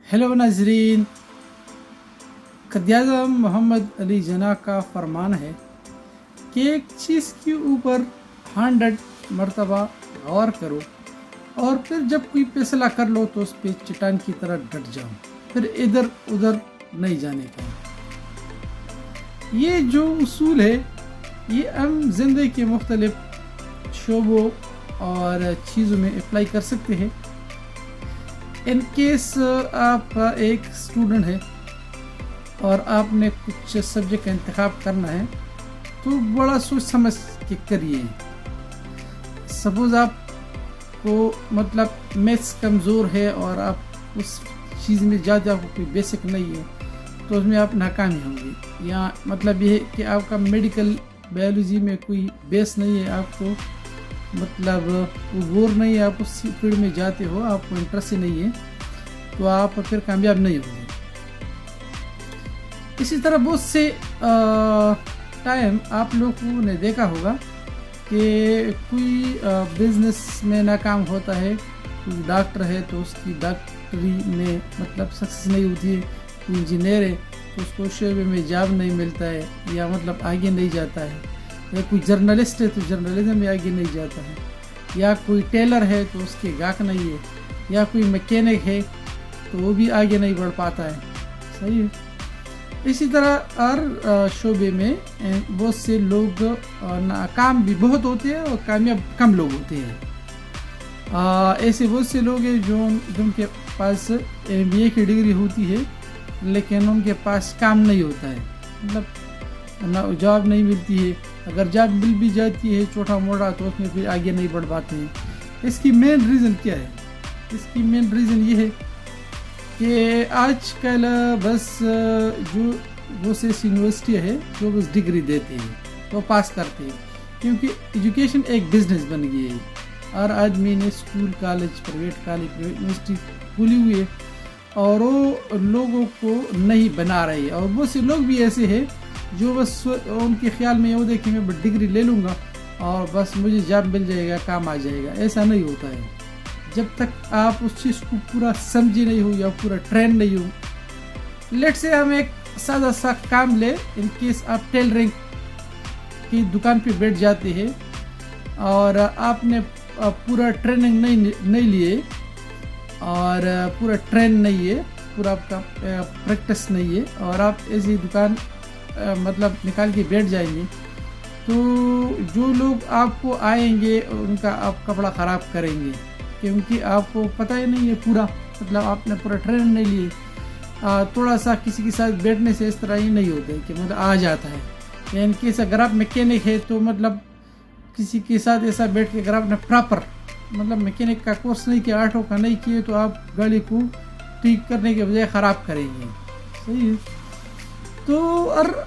Hello नाजरीन, क़ायद-ए-आज़म मोहम्मद अली जिन्ना का फरमान है कि एक चीज़ के ऊपर 100 मरतबा गौर करो और फिर जब कोई फैसला कर लो तो उस पर चट्टान की तरह डट जाओ, फिर इधर उधर नहीं जाने का। ये जो उसूल है ये हम ज़िंदगी के मुख्तलिफ शोबों और चीज़ों में अप्लाई कर सकते हैं। इन केस आप एक स्टूडेंट है और आपने कुछ सब्जेक्ट का इंतखाब करना है तो बड़ा सोच समझ के करिए। सपोज़ आपको मतलब मैथ्स कमज़ोर है और आप उस चीज़ में ज़्यादा आपको कोई बेसिक नहीं है तो उसमें आप नाकामी होंगे। या मतलब ये है कि आपका मेडिकल बायोलॉजी में कोई बेस नहीं है, आपको मतलब बोर नहीं है, आप उस फील्ड में जाते हो, आपको इंटरेस्ट ही नहीं है तो आप फिर कामयाब नहीं होंगे। इसी तरह बहुत से टाइम आप लोगों ने देखा होगा कि कोई बिजनेस में नाकाम होता है, कोई डॉक्टर है तो उसकी डॉक्टरी में मतलब सक्सेस नहीं होती है, कोई इंजीनियर है तो उसको शोबे में जॉब नहीं मिलता है या मतलब आगे नहीं जाता है, या कोई जर्नलिस्ट है तो जर्नलिज्म में आगे नहीं जाता है, या कोई टेलर है तो उसके गाहक नहीं है, या कोई मैकेनिक है तो वो भी आगे नहीं बढ़ पाता है। सही है। इसी तरह हर शोबे में बहुत से लोग नाकाम भी बहुत होते हैं और कामयाब कम लोग होते हैं। ऐसे बहुत से लोग हैं जिनके पास MBA की डिग्री होती है लेकिन उनके पास काम नहीं होता है, मतलब ना जॉब नहीं मिलती है, अगर जॉब मिल भी जाती है छोटा मोटा तो उसमें फिर आगे नहीं बढ़ पाते हैं। इसकी मेन रीज़न क्या है? इसकी मेन रीज़न ये है कि आजकल बस जो वो से यूनिवर्सिटी है जो बस डिग्री देती है तो पास करते हैं, क्योंकि एजुकेशन एक बिज़नेस बन गई है। हर आदमी ने स्कूल कॉलेज प्राइवेट यूनिवर्सिटी खुली हुई है और वो लोगों को नहीं बना रही है। और बहुत से लोग भी ऐसे हैं जो बस उनके ख्याल में ये होता है कि मैं डिग्री ले लूँगा और बस मुझे जॉब मिल जाएगा, काम आ जाएगा। ऐसा नहीं होता है। जब तक आप उस चीज़ को पूरा समझे नहीं हो या पूरा ट्रेन नहीं हो। लेट से हम एक सादा सा काम ले, इन केस आप टेलरिंग की दुकान पे बैठ जाते हैं और आपने पूरा ट्रेनिंग नहीं लिए और पूरा ट्रेन नहीं है, पूरा आपका प्रैक्टिस नहीं है और आप ऐसी दुकान मतलब निकाल के बैठ जाएंगे तो जो लोग आपको आएंगे उनका आप कपड़ा ख़राब करेंगे, क्योंकि आपको पता ही नहीं है पूरा, मतलब आपने पूरा ट्रेन नहीं लिए। थोड़ा सा किसी के साथ बैठने से इस तरह ही नहीं होता है कि मतलब आ जाता है। या इन केस अगर आप मैकेनिक है तो मतलब किसी के साथ ऐसा बैठ के अगर आपने प्रॉपर मतलब मैकेनिक का कोर्स नहीं किया, ऑटो का नहीं किए तो आप गाड़ी को ठीक करने के बजाय ख़राब करेंगे। सही है। तो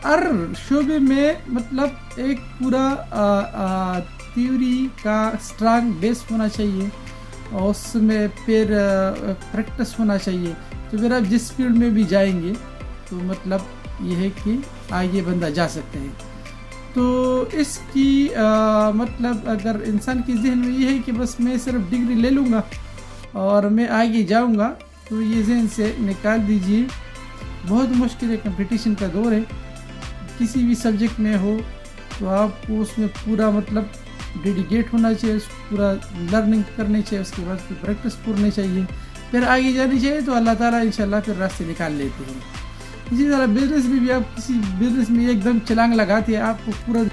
हर शोबे में मतलब एक पूरा थ्योरी का स्ट्रांग बेस होना चाहिए और उसमें फिर प्रैक्टिस होना चाहिए। तो फिर आप जिस फील्ड में भी जाएंगे तो मतलब ये है कि आगे बंदा जा सकते हैं। तो इसकी मतलब अगर इंसान के जहन में ये है कि बस मैं सिर्फ डिग्री ले लूँगा और मैं आगे जाऊँगा तो ये जहन से निकाल दीजिए। बहुत मुश्किल है, कंपटीशन का दौर है, किसी भी सब्जेक्ट में हो तो आपको उसमें पूरा मतलब डेडिकेट होना चाहिए, पूरा लर्निंग करनी चाहिए, उसके बाद फिर प्रैक्टिस करनी चाहिए, फिर आगे जानी चाहिए तो अल्लाह ताला इंशाल्लाह फिर रास्ते निकाल लेते हैं। इसी तरह बिज़नेस में भी आप किसी बिज़नेस में एकदम छलांग लगाते हैं, आपको पूरा